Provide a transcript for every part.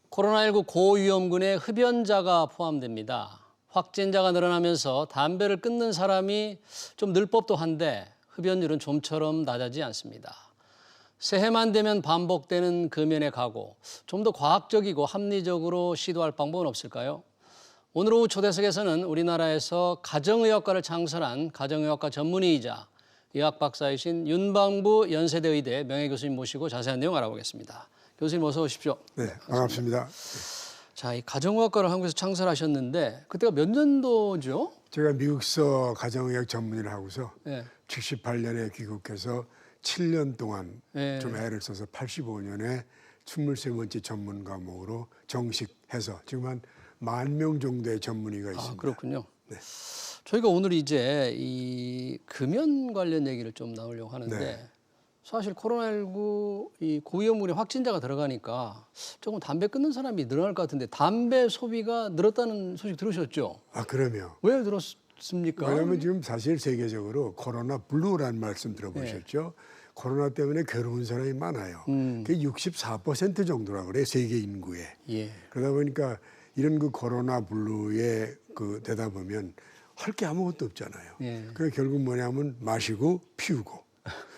코로나19 고위험군에 흡연자가 포함됩니다. 확진자가 늘어나면서 담배를 끊는 사람이 좀 늘 법도 한데 흡연율은 좀처럼 낮아지지 않습니다. 새해만 되면 반복되는 금연의 각오, 좀 더 과학적이고 합리적으로 시도할 방법은 없을까요? 오늘 오후 초대석에서는 우리나라에서 가정의학과를 창설한 가정의학과 전문의이자 의학 박사이신 윤방부 연세대 의대 명예교수님 모시고 자세한 내용 알아보겠습니다. 교수님 어서 오십시오. 네, 반갑습니다. 자, 이 가정의학과를 한국에서 창설하셨는데 그때가 몇 년도죠? 제가 미국서 가정의학 전문의를 하고서 네. 78년에 귀국해서 7년 동안 네. 좀 애를 써서 85년에 23번째 전문 과목으로 정식해서 지금 한 10,000명 정도의 전문의가 있습니다. 아, 그렇군요. 네. 저희가 오늘 이제 이 금연 관련 얘기를 좀 나누려고 하는데 네. 사실 코로나19 이 고위험군에 확진자가 들어가니까 조금 담배 끊는 사람이 늘어날 것 같은데 담배 소비가 늘었다는 소식 들으셨죠? 아, 그러면 왜 늘었습니까? 왜냐하면 지금 사실 세계적으로 코로나 블루라는 말씀 들어보셨죠? 코로나 때문에 괴로운 사람이 많아요. 그게 64% 정도라고 그래요, 세계 인구에. 예. 그러다 보니까 이런 그 코로나 블루에 그 되다 보면 할 게 아무것도 없잖아요. 예. 그래 결국 뭐냐면 마시고 피우고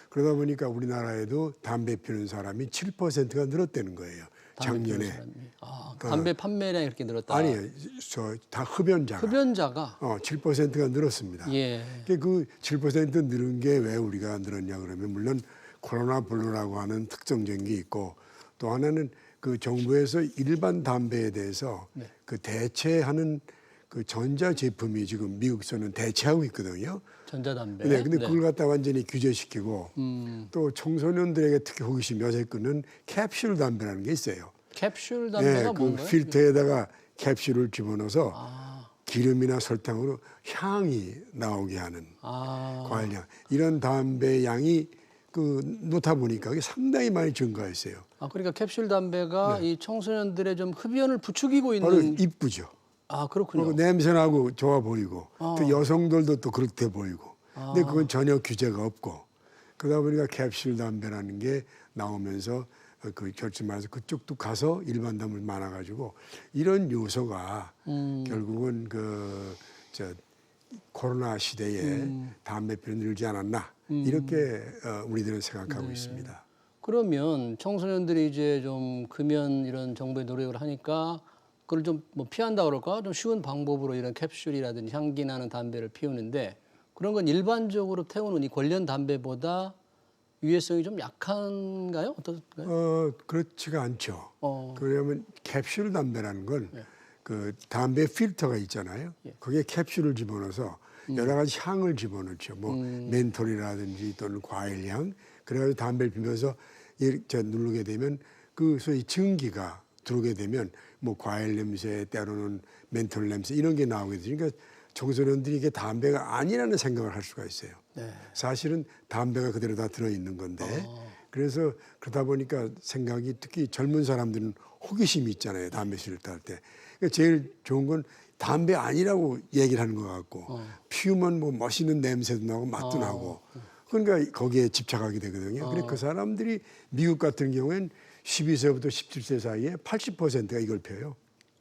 그러다 보니까 우리나라에도 담배 피우는 사람이 7%가 늘었다는 거예요. 작년에. 담배 판매량이 이렇게 늘었다. 아니에요. 저 다 흡연자가. 흡연자가 7%가 늘었습니다. 예. 그 7% 늘은 게 왜 우리가 늘었냐 그러면 물론 코로나 블루라고 하는 특정적인 게 있고 또 하나는 그 정부에서 일반 담배에 대해서 그 대체하는 그 전자 제품이 지금 미국에서는 대체하고 있거든요. 전자담배. 네, 근데 그걸 갖다 완전히 규제시키고 또 청소년들에게 특히 호기심 요새 끄는 캡슐 담배라는 게 있어요. 캡슐 담배가 그 뭔가요? 필터에다가 캡슐을 집어넣어서 기름이나 설탕으로 향이 나오게 하는 과일향. 이런 담배 양이 그 놓다 보니까 이게 상당히 많이 증가했어요. 그러니까 캡슐 담배가 이 청소년들의 좀 흡연을 부추기고 있는. 바로 이쁘죠. 그렇군요. 그리고 냄새나고 좋아 보이고 또 여성들도 또 그렇게 보이고 근데 그건 전혀 규제가 없고 그러다 보니까 캡슐 담배라는 게 나오면서 그 결심해서 그쪽도 가서 일반 담배 많아가지고 이런 요소가 결국은 코로나 시대에 담배 피우는 늘지 않았나 이렇게 우리들은 생각하고 있습니다. 그러면 청소년들이 이제 좀 금연 이런 정부의 노력을 하니까 그걸 좀 뭐 피한다 그럴까? 좀 쉬운 방법으로 이런 캡슐이라든지 향기 나는 담배를 피우는데 그런 건 일반적으로 태우는 이 관련 담배보다 유해성이 좀 약한가요? 어떨까요? 그렇지가 않죠. 그러면 캡슐 담배라는 건 그 담배 필터가 있잖아요. 거기에 캡슐을 집어넣어서 여러 가지 향을 집어넣죠. 뭐 멘톨이라든지 또는 과일향. 그래가지고 담배를 피면서 누르게 되면 그 소위 증기가 들어오게 되면 뭐 과일 냄새, 때로는 멘톨 냄새 이런 게 나오게 되죠. 그러니까 청소년들이 이게 담배가 아니라는 생각을 할 수가 있어요. 사실은 담배가 그대로 다 들어있는 건데 그래서 그러다 보니까 생각이 특히 젊은 사람들은 호기심이 있잖아요. 담배 싫다 할 때. 그러니까 제일 좋은 건 담배 아니라고 얘기를 하는 것 같고 피우면 뭐 멋있는 냄새도 나고 맛도 나고 그러니까 거기에 집착하게 되거든요. 그래 그 사람들이 미국 같은 경우엔 12세부터 17세 사이에 80%가 이걸 펴요.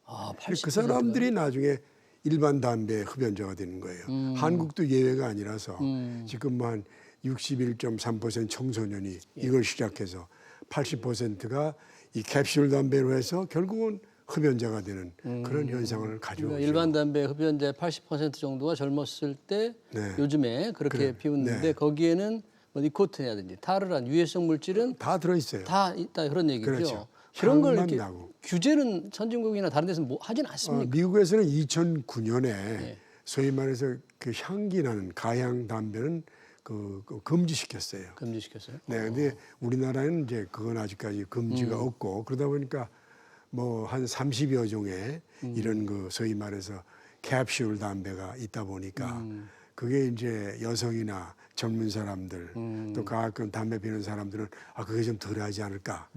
80%? 그 사람들이 나중에 일반 담배 흡연자가 되는 거예요. 한국도 예외가 아니라서 지금 뭐 한 61.3% 청소년이 이걸 시작해서 80%가 이 캡슐 담배로 해서 결국은 흡연자가 되는 그런 현상을 가지고 그러니까 있죠. 일반 담배 흡연자의 80% 정도가 젊었을 때 요즘에 그렇게 피우는데 거기에는 뭐 니코틴이라든지 타르란 유해성 물질은 다 들어있어요. 다 있다 그런 얘기죠. 그렇죠. 그런 걸 향만 이렇게 나고. 규제는 선진국이나 다른 데서는 뭐 하진 않습니까? 미국에서는 2009년에 소위 말해서 그 향기 나는 가향 담배는 그 금지시켰어요. 금지시켰어요? 네, 근데 우리나라는 이제 그건 아직까지 금지가 없고 그러다 보니까 뭐 한 30여 종의 이런 그 소위 말해서 캡슐 담배가 있다 보니까 그게 이제 여성이나 젊은 사람들 또 가끔 담배 피우는 사람들은 그게 좀 덜하지 않을까.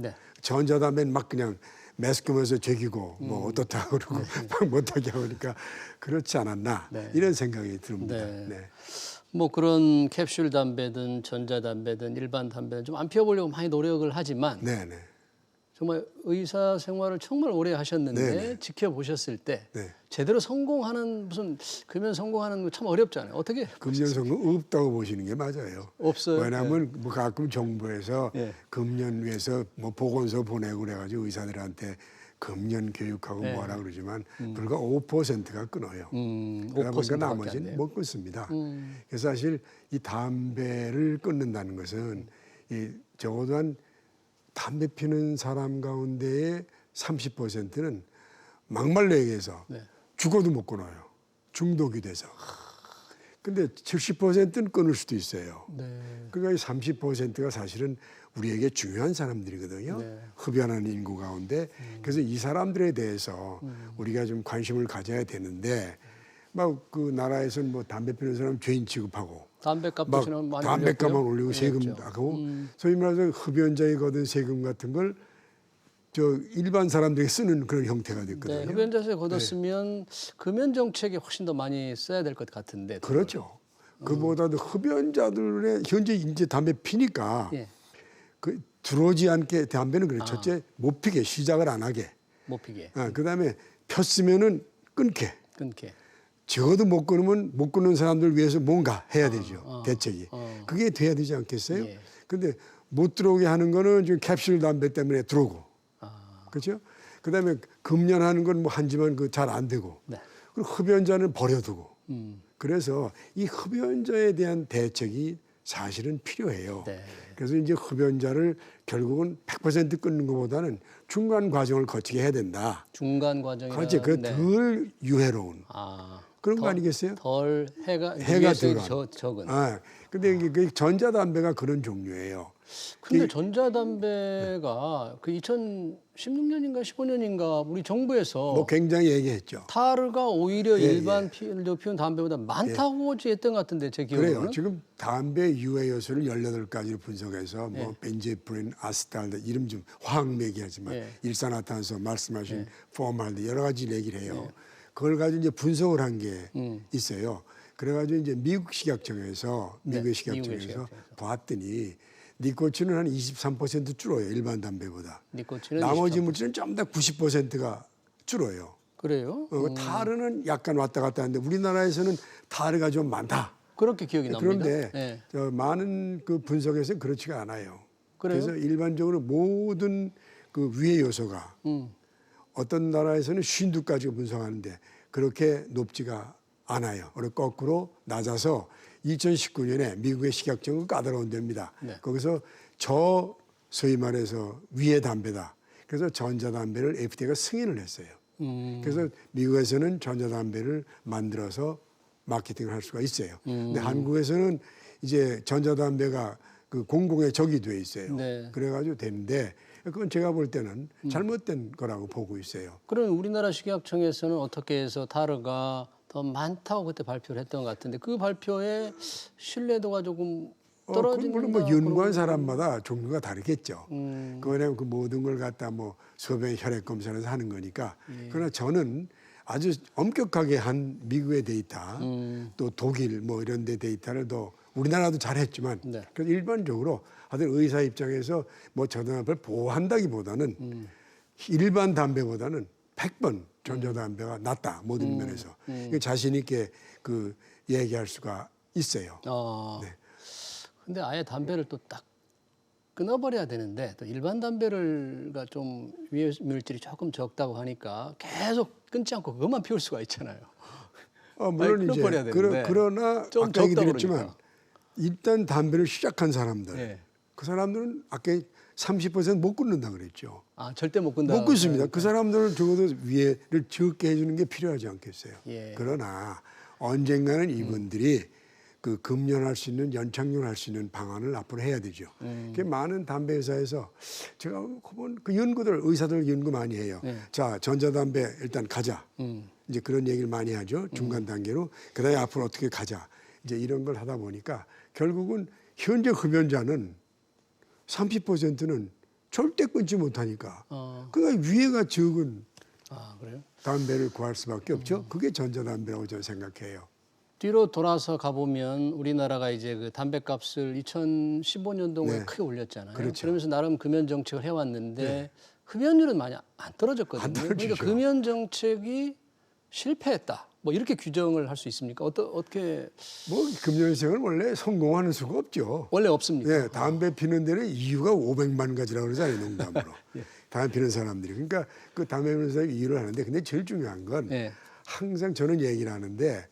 전자담배는 막 그냥 매스컴에서 제기고 뭐 어떻다 그러고 막 못하게 하니까 그렇지 않았나 이런 생각이 듭니다. 뭐 그런 캡슐 담배든 전자담배든 일반 담배든 좀 안 피워보려고 많이 노력을 하지만 정말 의사 생활을 정말 오래 하셨는데 네네. 지켜보셨을 때 네. 제대로 성공하는 무슨 금연 성공하는 거 참 어렵잖아요. 어떻게 금년 성공 없다고 보시는 게 맞아요. 없어요? 왜냐하면 뭐 가끔 정부에서 예. 금년 위해서 뭐 보건소 보내고 그래가지고 의사들한테 금년 교육하고 예. 뭐라 그러지만 불과 5%가 끊어요. 그러다 보니까 5% 밖에 안 나머지는 돼요? 못 끊습니다. 그래서 사실 이 담배를 끊는다는 것은 이 적어도 한 담배 피는 사람 가운데의 30%는 막말로 얘기해서 네. 죽어도 못 끊어요. 중독이 돼서. 근데 70%는 끊을 수도 있어요. 네. 그러니까 이 30%가 사실은 우리에게 중요한 사람들이거든요. 네. 흡연하는 인구 가운데. 그래서 이 사람들에 대해서 우리가 좀 관심을 가져야 되는데 막 그 나라에서는 뭐 담배 피우는 사람 죄인 취급하고 담배값도 막 지금 많이 담배값만 올렸고요. 올리고 세금 올렸죠. 하고 소위 말해서 흡연자에 거둔 세금 같은 걸 저 일반 사람들이 쓰는 그런 형태가 됐거든요. 네, 흡연자세 걷었으면 금연 정책에 훨씬 더 많이 써야 될 것 같은데. 그렇죠. 그보다도 흡연자들의 현재 이제 담배 피니까 예, 그 들어오지 않게 담배는 그래. 첫째 못 피게 시작을 안 하게. 못 피게, 그다음에 폈으면은 끊게. 끊게. 적어도 못 끊으면 못 끊는 사람들 위해서 뭔가 해야 되죠. 대책이. 그게 돼야 되지 않겠어요? 예. 근데 못 들어오게 하는 거는 지금 캡슐 담배 때문에 들어오고. 그렇죠? 그다음에 금연하는 건 뭐 한지만 그 잘 안 되고. 네. 그리고 흡연자는 버려두고. 그래서 이 흡연자에 대한 대책이 사실은 필요해요. 네. 그래서 이제 흡연자를 결국은 100% 끊는 것보다는 중간 과정을 거치게 해야 된다. 중간 과정이라. 그렇지. 그 덜 유해로운 그런 거 아니겠어요? 덜 해가 해가 덜 덜한. 적은. 근데 이게 그 전자담배가 그런 종류예요. 근데 전자담배가 그 2016년인가 15년인가 우리 정부에서 뭐 굉장히 얘기했죠. 타르가 오히려 예, 일반 피운 담배보다 많다고 했던 것 같은데 제 기억으로는. 그래요. 지금 담배 유해 요소를 18가지를 분석해서 뭐 벤제프린, 아스탈드 이름 좀 화학 얘기하지만 예. 일산화탄소 말씀하신 포말드 여러 가지 얘기를 해요. 그걸 가지고 이제 분석을 한 게 있어요. 그래가지고 이제 미국 식약청에서 미국의 식약청에서 봤더니 니코틴은 한 23% 줄어요. 일반 담배보다. 니코틴은 나머지 물질은 전부 다 90%가 줄어요. 그래요? 타르는 약간 왔다 갔다 하는데 우리나라에서는 타르가 좀 많다. 그렇게 기억이 납니다. 그런데 예. 저 많은 그 분석에서는 그렇지가 않아요. 그래요? 그래서 일반적으로 모든 그 위해 요소가 어떤 나라에서는 52까지 분석하는데 그렇게 높지가 않아요. 그리고 거꾸로 낮아서 2019년에 미국의 식약청은 까다로운 데입니다. 네. 거기서 소위 말해서 위해 담배다. 그래서 전자담배를 FDA가 승인을 했어요. 그래서 미국에서는 전자담배를 만들어서 마케팅을 할 수가 있어요. 근데 한국에서는 이제 전자담배가 그 공공의 적이 돼 있어요. 네. 그래가지고 되는데 그건 제가 볼 때는 잘못된 거라고 보고 있어요. 그럼 우리나라 식약청에서는 어떻게 해서 타르가 더 많다고 그때 발표를 했던 것 같은데 그 발표에 신뢰도가 조금 그건 떨어진다. 물론 뭐 연구한 사람마다 종류가 다르겠죠. 그거는 그 모든 걸 갖다 뭐 소변 혈액 검사를 해서 하는 거니까. 그러나 저는 아주 엄격하게 한 미국의 데이터, 또 독일 뭐 이런 데 데이터를 더 우리나라도 잘했지만 네. 그래서 일반적으로 하여튼 의사 입장에서 뭐 전자담배를 보호한다기보다는 일반 담배보다는 100번 전자담배가 낫다 모든 면에서 이거 자신 있게 그 얘기할 수가 있어요. 네. 근데 아예 담배를 또 딱 끊어버려야 되는데 또 일반 담배가 좀 위해 물질이 조금 적다고 하니까 계속 끊지 않고 그것만 피울 수가 있잖아요. 물론 아니, 이제 끊어버려야 되는데 그러나 좀 아까 얘기 적다 드렸지만 그러니까. 일단 담배를 시작한 사람들 예. 그 사람들은 아까 30%못 끊는다 그랬죠. 절대 못 끊다. 못 끊습니다. 그 사람들은 적어도 위해를 적게 해주는 게 필요하지 않겠어요. 예. 그러나 언젠가는 이분들이 그 금연할 수 있는 연착륙할 수 있는 방안을 앞으로 해야 되죠. 그 많은 담배 회사에서 제가 보면 그 연구들 의사들 연구 많이 해요. 자 전자담배 일단 가자. 이제 그런 얘기를 많이 하죠. 중간 단계로 그다음에 앞으로 어떻게 가자. 이제 이런 걸 하다 보니까 결국은 현재 흡연자는 30%는 절대 끊지 못하니까 그러니까 위해가 적은 그래요? 담배를 구할 수밖에 없죠. 그게 전자담배라고 저는 생각해요. 뒤로 돌아서 가보면 우리나라가 이제 그 담배값을 2015년도에 네. 크게 올렸잖아요. 그렇죠. 그러면서 나름 금연 정책을 해왔는데 흡연율은 많이 안 떨어졌거든요. 안 떨어지죠. 그러니까 금연 정책이 실패했다. 뭐 이렇게 규정을 할 수 있습니까? 어떻게 뭐 금연생은 원래 성공하는 수가 없죠. 원래 없습니까? 예, 담배 피는 데는 이유가 500만 가지라고 그러잖아요, 농담으로. 예. 담배 피는 사람들이. 그러니까 그 담배 피는 사람이 이유를 하는데, 근데 제일 중요한 건 예. 항상 저는 얘기를 하는데,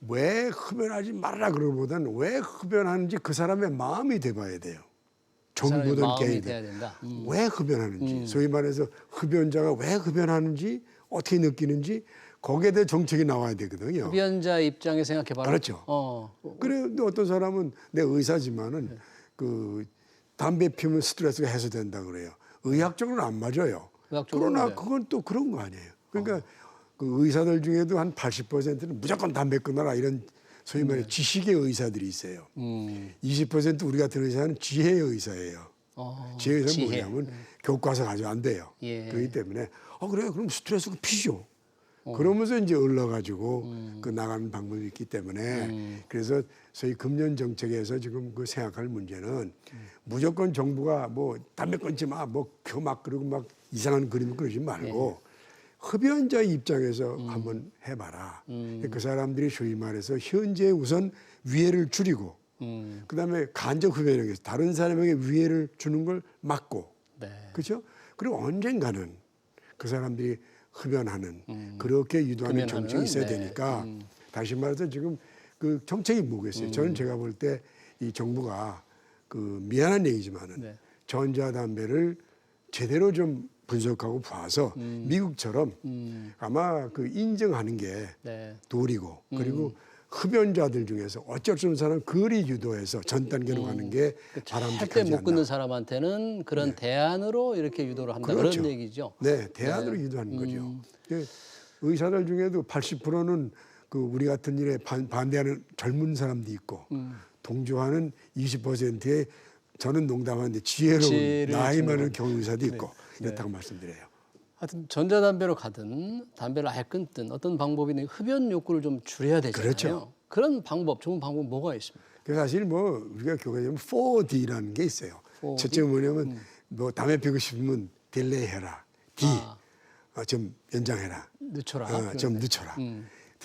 왜 흡연하지 말라 그러기보다는 왜 흡연하는지 그 사람의 마음이 돼봐야 돼요. 정부든 마음이 개인든 돼야 된다. 왜 흡연하는지, 소위 말해서 흡연자가 왜 흡연하는지 어떻게 느끼는지 거기에 대해 정책이 나와야 되거든요. 흡연자 입장에 생각해봐라. 그렇죠. 그래, 근데 어떤 사람은 내 의사지만은 그 담배 피우면 스트레스가 해소된다 그래요. 의학적으로는 안 맞아요. 의학적으로는 그러나 네. 그건 또 그런 거 아니에요. 그러니까 그 의사들 중에도 한 80%는 무조건 담배 끊어라 이런 소위 말해 지식의 의사들이 있어요. 20% 우리 같은 의사는 지혜의 의사예요. 지혜의 의사는 뭐냐면 교과서 가지고 안 돼요. 예. 그렇기 때문에 그래 그럼 스트레스가 피죠. 그러면서 이제 올라가지고 그 나가는 방법이 있기 때문에 그래서 소위 금연 정책에서 지금 그 생각할 문제는 무조건 정부가 뭐 담배 끊지 마, 뭐 막 그러고 막 이상한 그림 그러지 말고 흡연자 입장에서 한번 해봐라. 그 사람들이 소위 말해서 현재 우선 위해를 줄이고 그다음에 간접 흡연에게 다른 사람에게 위해를 주는 걸 막고 네. 그렇죠? 그리고 언젠가는 그 사람들이 흡연하는 그렇게 유도하는 정책이 있어야 네. 되니까 다시 말해서 지금 그 정책이 뭐겠어요? 저는 제가 볼 때 이 정부가 그 미안한 얘기지만은 네. 전자담배를 제대로 좀 분석하고 봐서 미국처럼 아마 그 인정하는 게 네. 도리고 그리고 흡연자들 중에서 어쩔 수 없는 사람 그리 유도해서 전 단계로 가는 게 절대 바람직하지 못 않나. 끊는 사람한테는 그런 대안으로 이렇게 유도를 한다 그렇죠. 그런 얘기죠. 네, 대안으로 유도하는 거죠. 그 의사들 중에도 80%는 그 우리 같은 일에 반대하는 젊은 사람도 있고 동조하는 20%의 저는 농담하는데 지혜로운 지혜를 나이 주는 많은 경의사도 있고 이렇다고 말씀드려요. 하여튼 전자담배로 가든 담배를 아예 끊든 어떤 방법이든 흡연 욕구를 좀 줄여야 되잖아요. 그렇죠. 그런 방법, 좋은 방법 뭐가 있습니까? 그 사실 뭐 우리가 교과서에 4D라는 게 있어요. 4D? 첫째 뭐냐면 뭐 담배 피우고 싶으면 딜레이 해라. D 좀 연장해라. 늦춰라. 좀 늦춰라.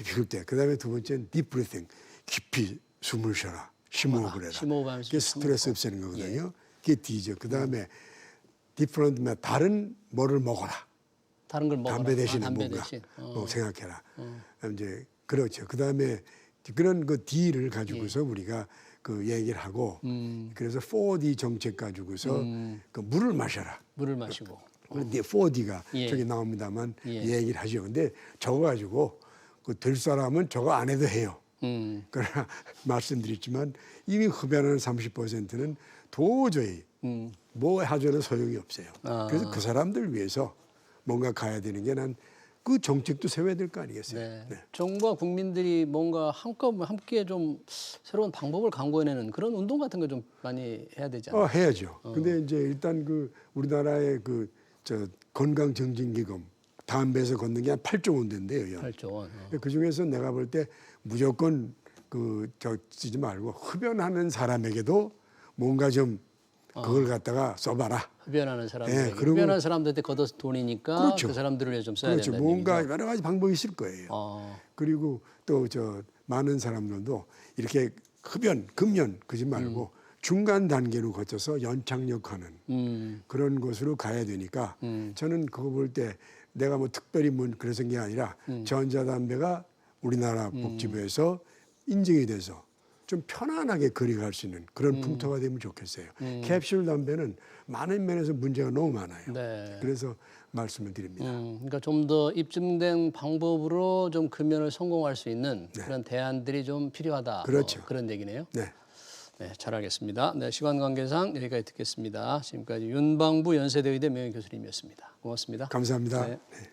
피울 때. 그다음에 두 번째는 deep breathing. 깊이 숨을 쉬어라. 심호흡을 해라. 심호흡하면서 그게 스트레스 없애는 거거든요. 그게 D죠. 그다음에 different 다른 뭐를 먹어라. 다른 걸 먹어라. 담배 대신에 담배 뭔가 대신. 생각해라. 이제 그렇죠. 그다음에 그런 그 D를 가지고서 우리가 그 얘기를 하고 그래서 4D 정책 가지고서 그 물을 마셔라. 물을 마시고. 그런데 4D가 예. 저기 나옵니다만 예. 얘기를 하죠. 근데 저거 가지고 그 될 사람은 저거 안 해도 해요. 그러나 말씀드렸지만 이미 흡연하는 30%는 도저히 뭐 하줘도 소용이 없어요. 그래서 그 사람들 위해서 뭔가 가야 되는 게 난 그 정책도 세워야 될 거 아니겠어요. 네. 네. 정부와 국민들이 뭔가 함께 좀 새로운 방법을 강구해내는 그런 운동 같은 거 좀 많이 해야 되지 않나요? 해야죠. 근데 이제 일단 그 우리나라의 그 저 건강증진기금 담배에서 걷는 게 한 8조 원 된대요. 8조 원. 그 중에서 내가 볼 때 무조건 그 저 쓰지 말고 흡연하는 사람에게도 뭔가 좀 그걸 갖다가 써봐라. 흡연하는 사람들. 네, 그리고- 흡연하는 사람들한테 걷어서 돈이니까 그렇죠. 그 사람들을 위해 좀 써야 그렇죠. 된다는 뭔가 얘기죠. 여러 가지 방법이 있을 거예요. 그리고 또 저 많은 사람들도 이렇게 흡연, 금연 그지 말고 중간 단계로 거쳐서 연착륙하는 그런 곳으로 가야 되니까 저는 그거 볼 때 내가 뭐 특별히 뭐 그래서 게 아니라 전자담배가 우리나라 복지부에서 인증이 돼서 좀 편안하게 거리갈 수 있는 그런 풍토가 되면 좋겠어요. 캡슐 담배는 많은 면에서 문제가 너무 많아요. 네. 그래서 말씀을 드립니다. 그러니까 좀 더 입증된 방법으로 좀 금연을 성공할 수 있는 그런 대안들이 좀 필요하다. 그렇죠. 그런 얘기네요. 네. 네, 잘 알겠습니다. 네, 시간 관계상 여기까지 듣겠습니다. 지금까지 윤방부 연세대의대 명예교수님이었습니다. 고맙습니다. 감사합니다. 네. 네.